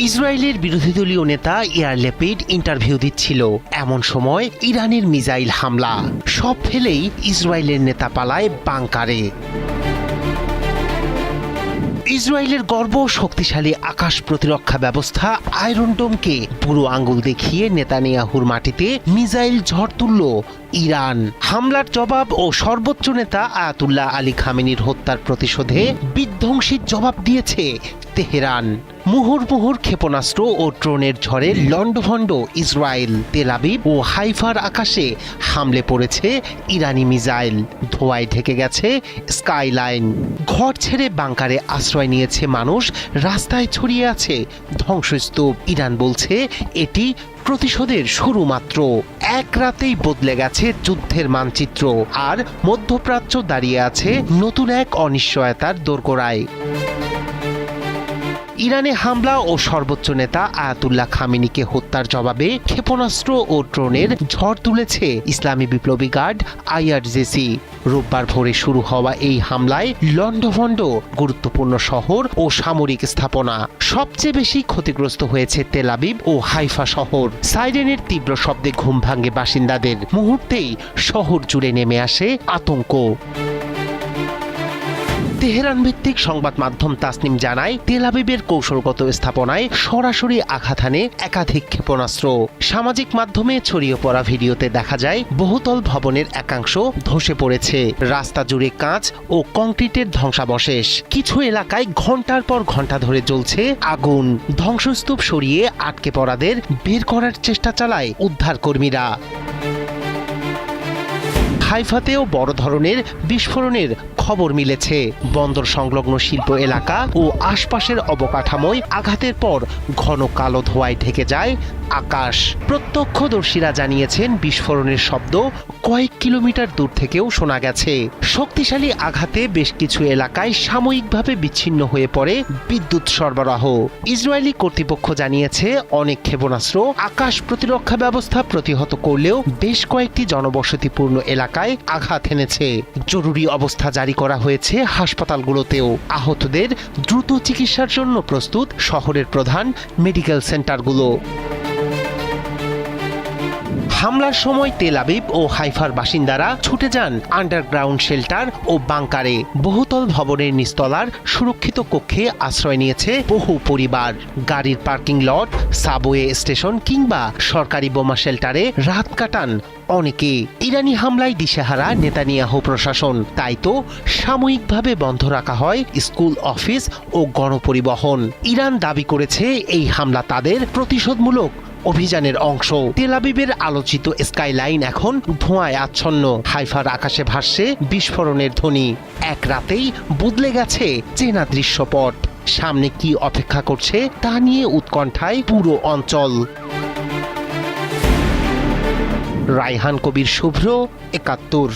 ইসরায়েলের বিরোধী দলীয় নেতা ইয়ার লেপিড ইন্টারভিউ দিচ্ছিল এমন সময় ইরানের মিসাইল হামলা, সব ফেলেই ইসরায়েলের নেতা পালায় বাংকারে। ইসরায়েলের গর্ব শক্তিশালী আকাশ প্রতিরক্ষা ব্যবস্থা আয়রন ডোমকে বুড়ো আঙ্গুল দেখিয়ে নেতানিয়াহুর মাটিতে মিসাইল ঝড় তুলল ইরান। হামলার জবাব ও সর্বোচ্চ নেতা আয়াতুল্লাহ আলী খামেনির হত্যার প্রতিশোধে বিধ্বংসী জবাব দিয়েছে তেহরান। মুহুর্মুহুর ক্ষেপণাস্ত্র ও ড্রোনের ঝড়ে লন্ডভন্ড ইসরায়েল। তেল আবিব ও হাইফার আকাশে হামলে পড়েছে ইরানি মিসাইল, ধোঁয়ায় ঢেকে গেছে স্কাইলাইন। ঘর ছেড়ে বাংকারে আশ্রয় নিয়েছে মানুষ, রাস্তায় ছড়িয়ে আছে ধ্বংসস্তূপ। ইরান বলছে এটি প্রতিশোধের শুরু মাত্র। এক রাতেই বদলে গেছে যুদ্ধের মানচিত্র, আর মধ্যপ্রাচ্য দাঁড়িয়ে আছে নতুন এক অনিশ্চয়তার দোরগোড়ায়। ইরানে হামলা ও সর্বোচ্চ নেতা আয়াতুল্লাহ খামেনিকে হত্যার জবাবে ক্ষেপণাস্ত্র ও ড্রোনের ঝড় তুলেছে ইসলামী বিপ্লবী গার্ড IRGC। রোববার ভোরে শুরু হওয়া এই হামলায় লন্ডভন্ড গুরুত্বপূর্ণ শহর ও সামরিক স্থাপনা। সবচেয়ে বেশি ক্ষতিগ্রস্ত হয়েছে তেল আবিব ও হাইফা শহর। সাইরেনের তীব্র শব্দে ঘুম ভাঙে বাসিন্দাদের। মুহূর্তেই শহর জুড়ে নেমে আসে আতঙ্ক। তেহরান ভিত্তিক সংবাদ মাধ্যম তাসনিম জানায়, তেল আবিবের কৌশলগত স্থাপনায় সরাসরি আঘাত হানে একাধিক ক্ষেপণাস্ত্র। সামাজিক মাধ্যমে ছড়িয়ে পড়া ভিডিওতে দেখা যায় বহুতল ভবনের একাংশ ধসে পড়েছে। রাস্তা জুড়ে কাঁচ ও কংক্রিটের ধ্বংসাবশেষ। কিছু এলাকায় ঘন্টার পর ঘন্টা ধরে জ্বলছে আগুন। ধ্বংসস্তূপ সরিয়ে আটকে পড়াদের বের করার চেষ্টা চালায় উদ্ধার কর্মীরা। হাইফাতেও বড় ধরনের বিস্ফোরণের খবর মিলেছে। বন্দর সংলগ্ন শিল্প এলাকা ও আশপাশের অবকাঠামোয় আঘাতের পর ঘন কালো ধোঁয়ায় ঢেকে যায় আকাশ। প্রত্যক্ষদর্শীরা জানিয়েছেন বিস্ফোরণের শব্দ কয়েক কিলোমিটার দূর থেকেও শোনা গেছে। শক্তিশালী আঘাতে বেশ কিছু এলাকায় সাময়িকভাবে বিচ্ছিন্ন হয়ে পড়ে বিদ্যুৎ সরবরাহ। ইসরায়েলি কর্তৃপক্ষ জানিয়েছে অনেক ক্ষেপণাস্ত্র আকাশ প্রতিরক্ষা ব্যবস্থা প্রতিহত করলেও বেশ কয়েকটি জনবসতিপূর্ণ এলাকায় আঘাত এনেছে। জরুরি অবস্থা জারি করা হয়েছে হাসপাতালগুলোতেও। আহতদের দ্রুত চিকিৎসার জন্য প্রস্তুত শহরের প্রধান মেডিকেল সেন্টারগুলো। হামলার সময় তেল আবিব ও হাইফার বাসিন্দারা ছুটে যান আন্ডারগ্রাউন্ড শেল্টার ও বাংকারে। বহুতল ভবনের নিচতলার সুরক্ষিত কক্ষে আশ্রয় নিয়েছে বহু পরিবার। গাড়ির পার্কিং লট, সাবওয়ে স্টেশন কিংবা সরকারি বোমা শেল্টারে রাত কাটান অনেকে। ইরানি হামলায় দিশেহারা নেতানিয়াহু প্রশাসন, তাই তো সাময়িকভাবে বন্ধ রাখা হয় স্কুল, অফিস ও গণপরিবহন। ইরান দাবি করেছে এই হামলা তাদের প্রতিশোধমূলক অভিযানের অংশ। তেল আবিবের আলোচিত স্কাইলাইন এখন ধোঁয়ায় আচ্ছন্ন। হাইফার আকাশে ভাসছে বিস্ফোরণের ধ্বনি। এক রাতেই বদলে গেছে চেনা দৃশ্যপট। সামনে কি অপেক্ষা করছে তা নিয়ে উৎকণ্ঠায় পুরো অঞ্চল। রায়হান কবির, শুভ্র, ৭১।